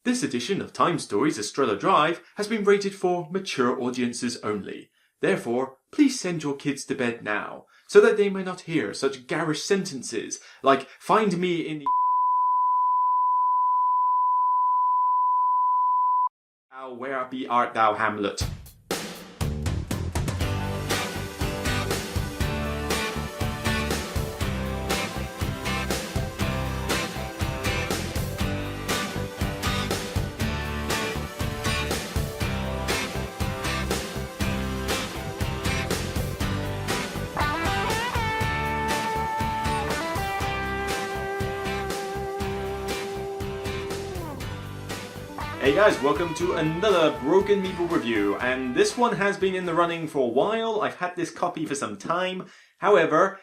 This edition of T.I.M.E Stories Estrella Drive has been rated for mature audiences only. Therefore, please send your kids to bed now, so that they may not hear such garish sentences like "Find me in the where be art thou, Hamlet?" Hey guys, welcome to another Broken Meeple review, and this one has been in the running for a while. I've had this copy for some time. However,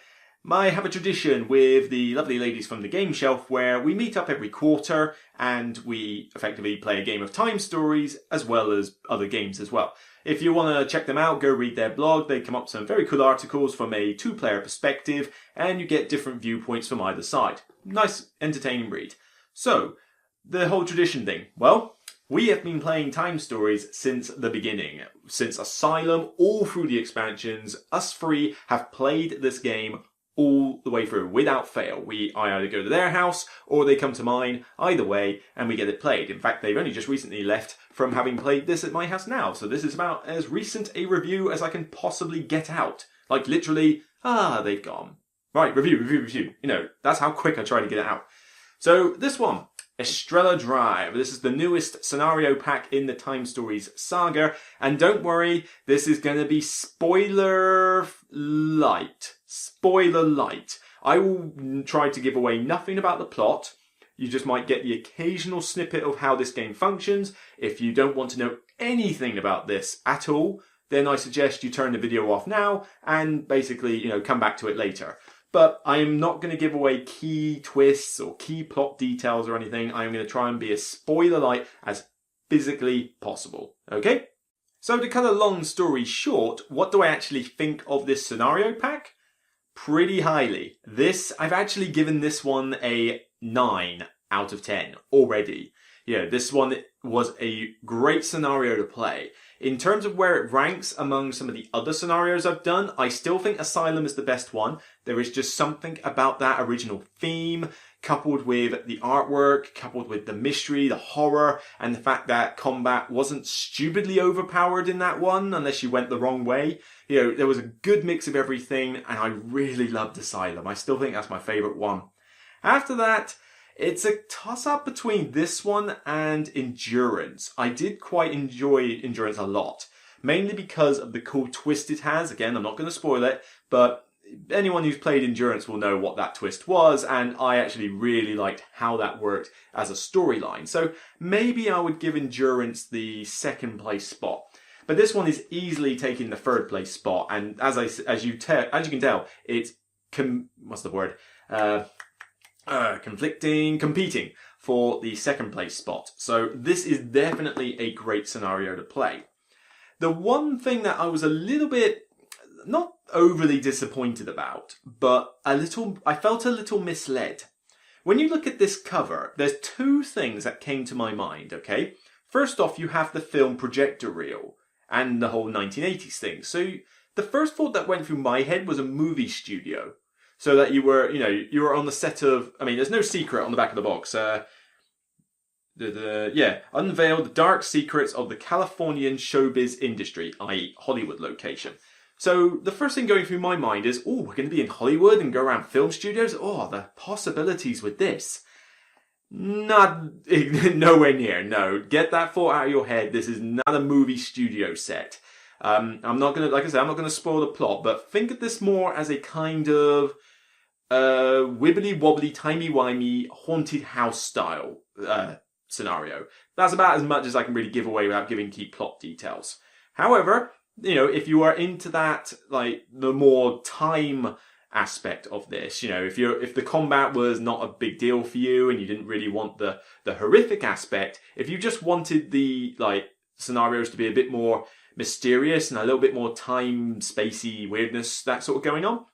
I have a tradition with the lovely ladies from the game shelf where we meet up every quarter and we effectively play a game of T.I.M.E Stories as well as other games as well. If you want to check them out, go read their blog. They come up with some very cool articles from a two-player perspective and you get different viewpoints from either side. Nice, entertaining read. So, the whole tradition thing. Well, we have been playing T.I.M E Stories since the beginning. Since Asylum, all through the expansions, us three have played this game all the way through, without fail. I either go to their house, or they come to mine, either way, and we get it played. In fact, they've only just recently left from having played this at my house now, so this is about as recent a review as I can possibly get out. Like, literally, they've gone. Right, review. You know, that's how quick I try to get it out. So, this one. Estrella Drive. This is the newest scenario pack in the T.I.M E Stories saga. And don't worry, this is going to be spoiler light. Spoiler light. I will try to give away nothing about the plot. You just might get the occasional snippet of how this game functions. If you don't want to know anything about this at all, then I suggest you turn the video off now and basically, come back to it later. But I am not going to give away key twists or key plot details or anything. I'm going to try and be as spoiler-light as physically possible. Okay? So to cut a long story short, what do I actually think of this scenario pack? Pretty highly. I've actually given this one a 9 out of 10 already. This one was a great scenario to play. In terms of where it ranks among some of the other scenarios I've done, I still think Asylum is the best one. There is just something about that original theme, coupled with the artwork, coupled with the mystery, the horror, and the fact that combat wasn't stupidly overpowered in that one, unless you went the wrong way. There was a good mix of everything, and I really loved Asylum. I still think that's my favourite one. After that, it's a toss-up between this one and Endurance. I did quite enjoy Endurance a lot, mainly because of the cool twist it has. Again, I'm not going to spoil it, but anyone who's played Endurance will know what that twist was, and I actually really liked how that worked as a storyline. So maybe I would give Endurance the second place spot. But this one is easily taking the third place spot, and as you can tell, it's competing for the second place spot. So this is definitely a great scenario to play. The one thing that I was a little bit, not overly disappointed about, but I felt a little misled. When you look at this cover, there's two things that came to my mind, okay? First off, you have the film projector reel and the whole 1980s thing. So the first thought that went through my head was a movie studio. So that you were on the set of, there's no secret on the back of the box. Unveil the dark secrets of the Californian showbiz industry, i.e. Hollywood location. So the first thing going through my mind is, we're going to be in Hollywood and go around film studios? The possibilities with this. Nowhere near, no. Get that thought out of your head. This is not a movie studio set. I'm not going to spoil the plot, but think of this more as a kind of wibbly-wobbly, timey-wimey, haunted house style scenario. That's about as much as I can really give away without giving key plot details. However, if you are into that, the more time aspect of this, if the combat was not a big deal for you and you didn't really want the horrific aspect, if you just wanted the scenarios to be a bit more mysterious and a little bit more time spacey weirdness that sort of going on,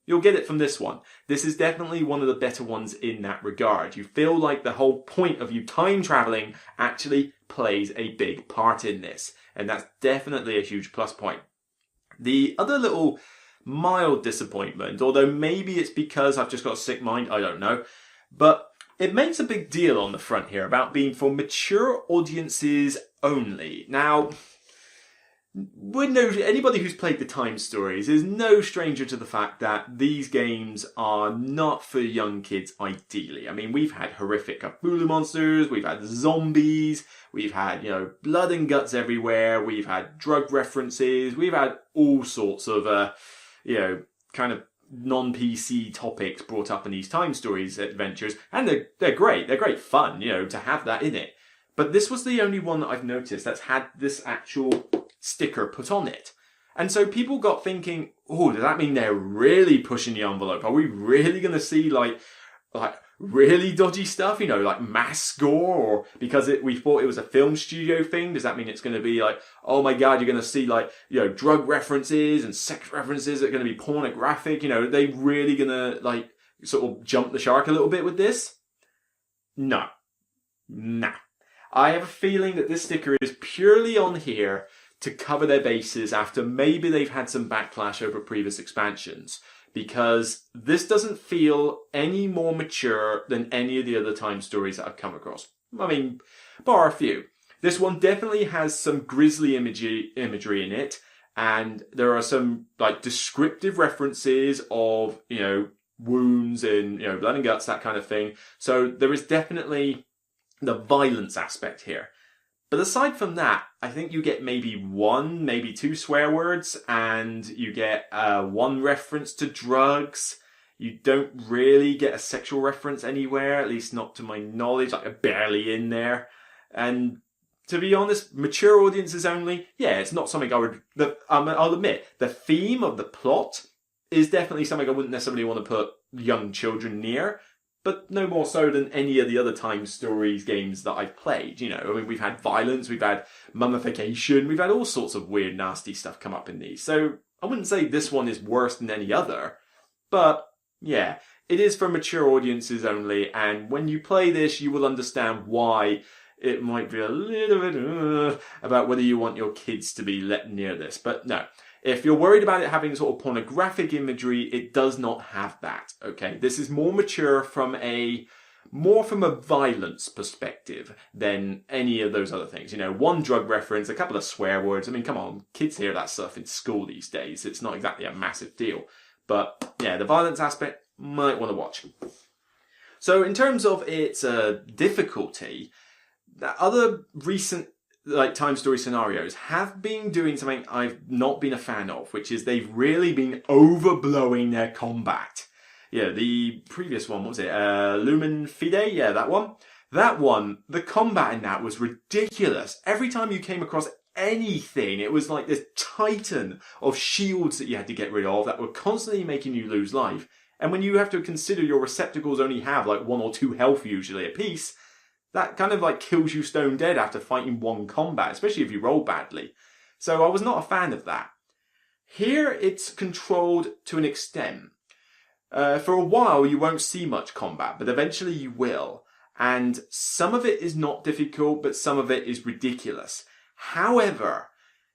You'll get it from this one. This is definitely one of the better ones in that regard. You feel like the whole point of you time traveling actually plays a big part in this. And that's definitely a huge plus point. The other little mild disappointment, although maybe it's because I've just got a sick mind, I don't know, but it makes a big deal on the front here about being for mature audiences only. Now, anybody who's played the T.I.M.E Stories is no stranger to the fact that these games are not for young kids ideally. I mean, we've had horrific Cthulhu monsters, we've had zombies, we've had, blood and guts everywhere, we've had drug references, we've had all sorts of, kind of non-PC topics brought up in these T.I.M E Stories adventures, and they're great. They're great fun, to have that in it. But this was the only one that I've noticed that's had this actual sticker put on it. And so people got thinking, oh, does that mean they're really pushing the envelope? Are we really going to see like really dodgy stuff, like mass gore? Or because we thought it was a film studio thing, does that mean it's going to be like, oh my God, you're going to see drug references and sex references that are going to be pornographic? Are they really going to sort of jump the shark a little bit with this? No. Nah. I have a feeling that this sticker is purely on here to cover their bases after maybe they've had some backlash over previous expansions, because this doesn't feel any more mature than any of the other T.I.M E Stories that I've come across. I mean, bar a few. This one definitely has some grisly imagery in it, and there are some descriptive references of, wounds and, blood and guts, that kind of thing. So there is definitely the violence aspect here. But aside from that, I think you get maybe one, maybe two swear words, and you get one reference to drugs. You don't really get a sexual reference anywhere, at least not to my knowledge, barely in there. And to be honest, mature audiences only, yeah, it's not something I'll admit, the theme of the plot is definitely something I wouldn't necessarily want to put young children near. But no more so than any of the other T.I.M E Stories games that I've played. We've had violence, we've had mummification, we've had all sorts of weird, nasty stuff come up in these. So I wouldn't say this one is worse than any other. But yeah, it is for mature audiences only. And when you play this, you will understand why it might be a little bit about whether you want your kids to be let near this. But no. If you're worried about it having sort of pornographic imagery, it does not have that, okay? This is more mature from a violence perspective than any of those other things. One drug reference, a couple of swear words. I mean, come on, kids hear that stuff in school these days. It's not exactly a massive deal. But yeah, the violence aspect, might want to watch. So in terms of its difficulty, the other recent T.I.M E Story scenarios have been doing something I've not been a fan of, which is they've really been overblowing their combat. Yeah, the previous one, what was it? Lumen Fide? Yeah, that one. That one, the combat in that was ridiculous. Every time you came across anything, it was like this titan of shields that you had to get rid of that were constantly making you lose life. And when you have to consider your receptacles only have 1 or 2 health usually a piece, that kind of kills you stone dead after fighting one combat, especially if you roll badly. So I was not a fan of that. Here it's controlled to an extent. For a while you won't see much combat, but eventually you will. And some of it is not difficult, but some of it is ridiculous. However,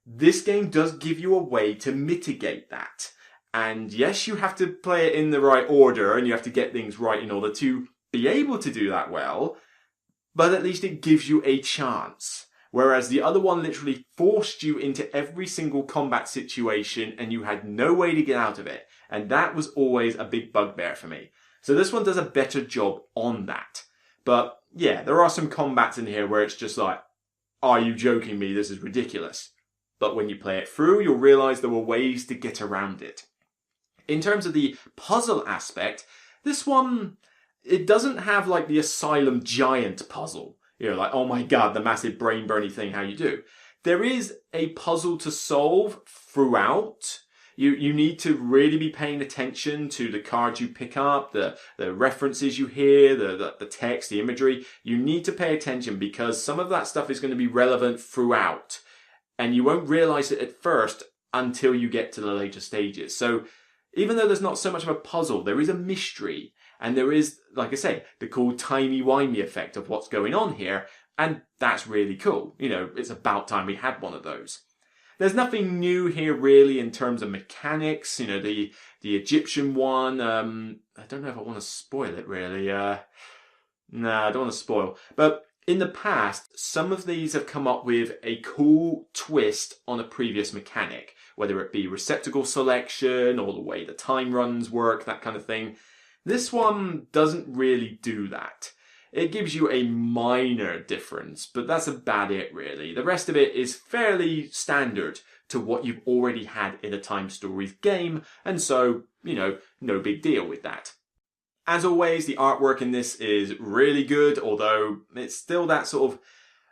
this game does give you a way to mitigate that. And yes, you have to play it in the right order, and you have to get things right in order to be able to do that well. But at least it gives you a chance. Whereas the other one literally forced you into every single combat situation and you had no way to get out of it. And that was always a big bugbear for me. So this one does a better job on that. But yeah, there are some combats in here where it's just like, are you joking me? This is ridiculous. But when you play it through, you'll realise there were ways to get around it. In terms of the puzzle aspect, this one, it doesn't have the Asylum Giant puzzle. Oh my God, the massive brain burny thing, how you do. There is a puzzle to solve throughout. You need to really be paying attention to the cards you pick up, the references you hear, the text, the imagery. You need to pay attention because some of that stuff is going to be relevant throughout. And you won't realise it at first until you get to the later stages. So even though there's not so much of a puzzle, there is a mystery. And there is, like I say, the cool timey-wimey effect of what's going on here. And that's really cool. You know, it's about time we had one of those. There's nothing new here really in terms of mechanics. You know, the Egyptian one, I don't know if I want to spoil it really. No, I don't want to spoil. But in the past, some of these have come up with a cool twist on a previous mechanic, whether it be receptacle selection or the way the time runs work, that kind of thing. This one doesn't really do that. It gives you a minor difference, but that's about it really. The rest of it is fairly standard to what you've already had in a T.I.M.E Stories game, and so, you know, no big deal with that. As always, the artwork in this is really good, although it's still that sort of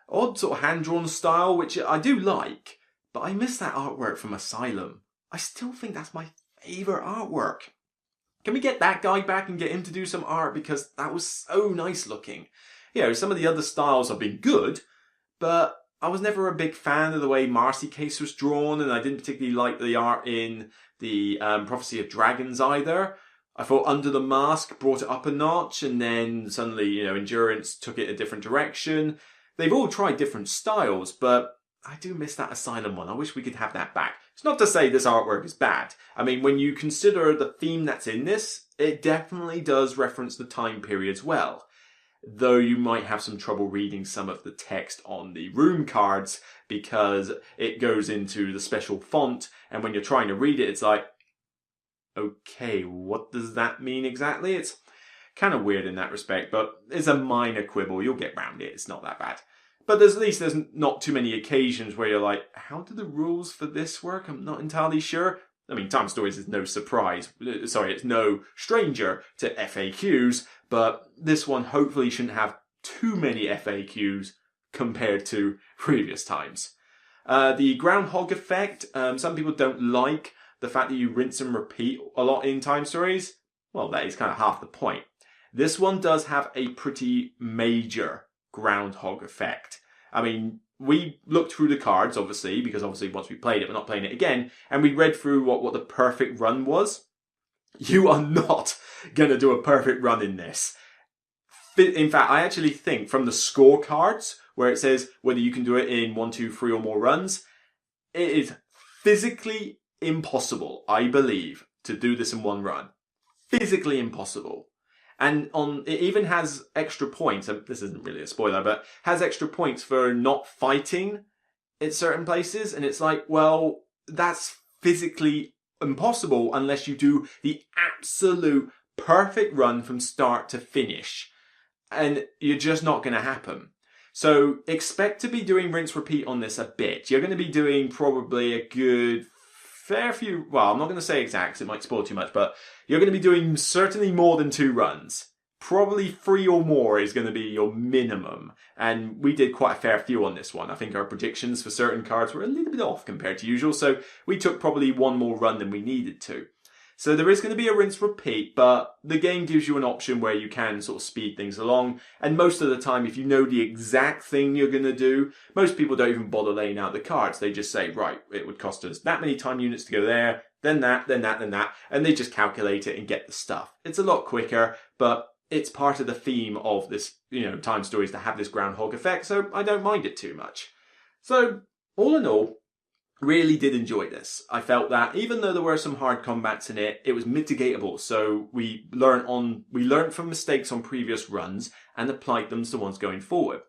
odd sort of hand-drawn style, which I do like, but I miss that artwork from Asylum. I still think that's my favourite artwork. Can we get that guy back and get him to do some art, because that was so nice looking. You know, some of the other styles have been good, but I was never a big fan of the way Marcy Case was drawn, and I didn't particularly like the art in the Prophecy of Dragons either. I thought Under the Mask brought it up a notch, and then suddenly, you know, Endurance took it a different direction. They've all tried different styles, but I do miss that Asylum one. I wish we could have that back. It's not to say this artwork is bad. I mean, when you consider the theme that's in this, it definitely does reference the time periods well. Though you might have some trouble reading some of the text on the room cards because it goes into the special font, and when you're trying to read it, it's like, okay, what does that mean exactly? It's kind of weird in that respect, but it's a minor quibble. You'll get round it. It's not that bad. But at least there's not too many occasions where you're like, how do the rules for this work? I'm not entirely sure. I mean, T.I.M.E Stories is no surprise. Sorry, it's no stranger to FAQs, but this one hopefully shouldn't have too many FAQs compared to previous times. The groundhog effect, some people don't like the fact that you rinse and repeat a lot in T.I.M E Stories. Well, that is kind of half the point. This one does have a pretty major groundhog effect. I mean, we looked through the cards, obviously, because obviously once we played it, we're not playing it again, and we read through what the perfect run was. You are not going to do a perfect run in this. In fact, I actually think from the scorecards, where it says whether you can do it in 1, 2, 3 or more runs, it is physically impossible, I believe, to do this in one run. Physically impossible. And it even has extra points, and this isn't really a spoiler, but has extra points for not fighting at certain places. And it's like, well, that's physically impossible unless you do the absolute perfect run from start to finish. And you're just not going to happen. So expect to be doing rinse repeat on this a bit. You're going to be doing probably a good fair few, well, I'm not going to say exact, it might spoil too much, but you're going to be doing certainly more than 2 runs. Probably 3 or more is going to be your minimum. And we did quite a fair few on this one. I think our predictions for certain cards were a little bit off compared to usual, so we took probably 1 more run than we needed to. So there is going to be a rinse repeat, but the game gives you an option where you can sort of speed things along. And most of the time, if you know the exact thing you're going to do, most people don't even bother laying out the cards. They just say, right, it would cost us that many time units to go there, then that, then that, then that. And they just calculate it and get the stuff. It's a lot quicker, but it's part of the theme of this, T.I.M E Stories to have this groundhog effect. So I don't mind it too much. So all in all, really did enjoy this. I felt that even though there were some hard combats in it, it was mitigatable. So we learned from mistakes on previous runs and applied them to the ones going forward.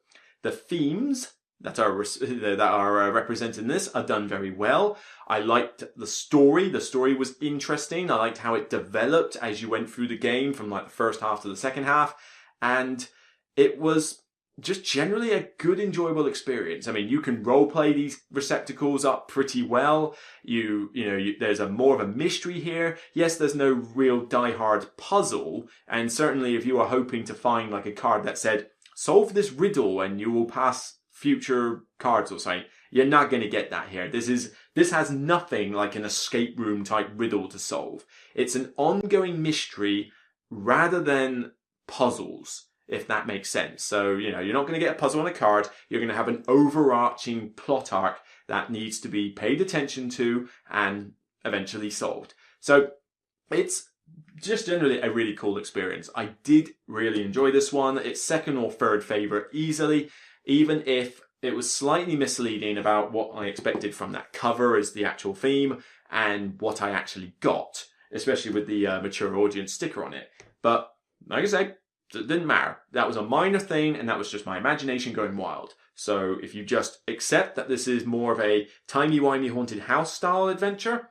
The themes that are represented in this are done very well. I liked the story. The story was interesting. I liked how it developed as you went through the game from like the first half to the second half, and it was just generally a good, enjoyable experience. I mean, you can roleplay these receptacles up pretty well. There's more of a mystery here. Yes, there's no real die-hard puzzle. And certainly if you are hoping to find like a card that said, solve this riddle and you will pass future cards or something, you're not going to get that here. This has nothing like an escape room type riddle to solve. It's an ongoing mystery rather than puzzles, if that makes sense. So, you're not going to get a puzzle on a card. You're going to have an overarching plot arc that needs to be paid attention to and eventually solved. So, It's just generally a really cool experience. I did really enjoy this one. It's second or third favourite easily, even if it was slightly misleading about what I expected from that cover as the actual theme and what I actually got, especially with the mature audience sticker on it. But like I say, it didn't matter. That was a minor thing, and that was just my imagination going wild. So if you just accept that this is more of a timey-wimey haunted house style adventure,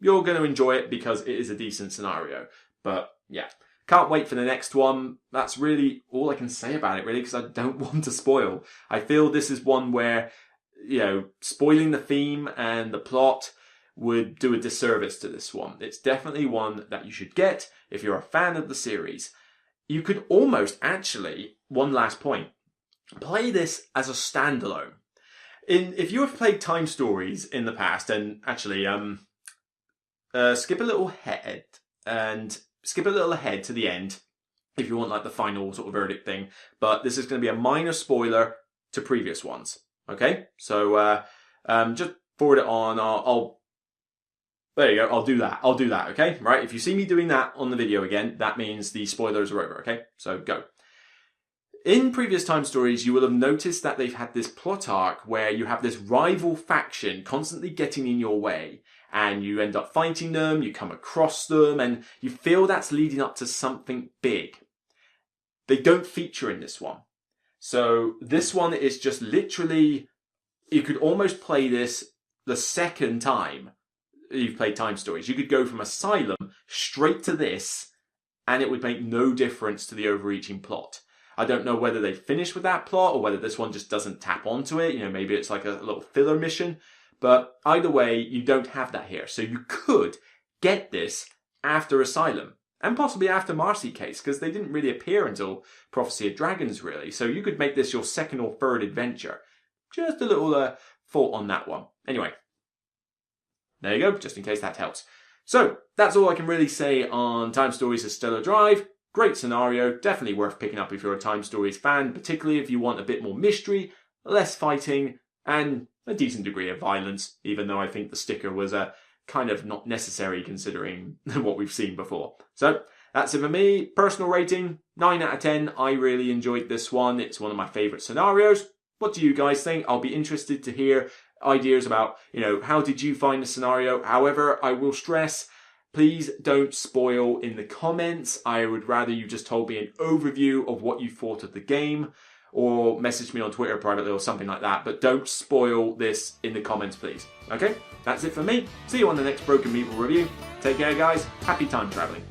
you're going to enjoy it because it is a decent scenario. But yeah, can't wait for the next one. That's really all I can say about it, really, because I don't want to spoil. I feel this is one where, spoiling the theme and the plot would do a disservice to this one. It's definitely one that you should get if you're a fan of the series. You could almost actually, one last point, play this as a standalone. If you have played T.I.M.E Stories in the past, and actually, skip a little ahead to the end if you want like the final sort of verdict thing. But this is going to be a minor spoiler to previous ones. Okay, so just forward it on. There you go. I'll do that. Okay, right. If you see me doing that on the video again, that means the spoilers are over. Okay, so go. In previous T.I.M E Stories, you will have noticed that they've had this plot arc where you have this rival faction constantly getting in your way, and you end up fighting them, you come across them, and you feel that's leading up to something big. They don't feature in this one. So this one is just literally, you could almost play this the second time you've played T.I.M E Stories. You could go from Asylum straight to this, and it would make no difference to the overreaching plot. I don't know whether they finished with that plot or whether this one just doesn't tap onto it. Maybe it's like a little filler mission. But either way, you don't have that here. So you could get this after Asylum, and possibly after Marcy Case, because they didn't really appear until Prophecy of Dragons, really. So you could make this your second or third adventure. Just a little thought on that one. Anyway, there you go, just in case that helps. So that's all I can really say on T.I.M E Stories Estrella Drive. Great scenario, definitely worth picking up if you're a T.I.M E Stories fan, particularly if you want a bit more mystery, less fighting, and a decent degree of violence, even though I think the sticker was kind of not necessary considering what we've seen before. So that's it for me. Personal rating, 9 out of 10. I really enjoyed this one. It's one of my favourite scenarios. What do you guys think? I'll be interested to hear ideas about, how did you find the scenario? However, I will stress, please don't spoil in the comments. I would rather you just told me an overview of what you thought of the game, or message me on Twitter privately or something like that. But don't spoil this in the comments, please. Okay? That's it for me. See you on the next Broken Meeple review. Take care, guys. Happy time traveling.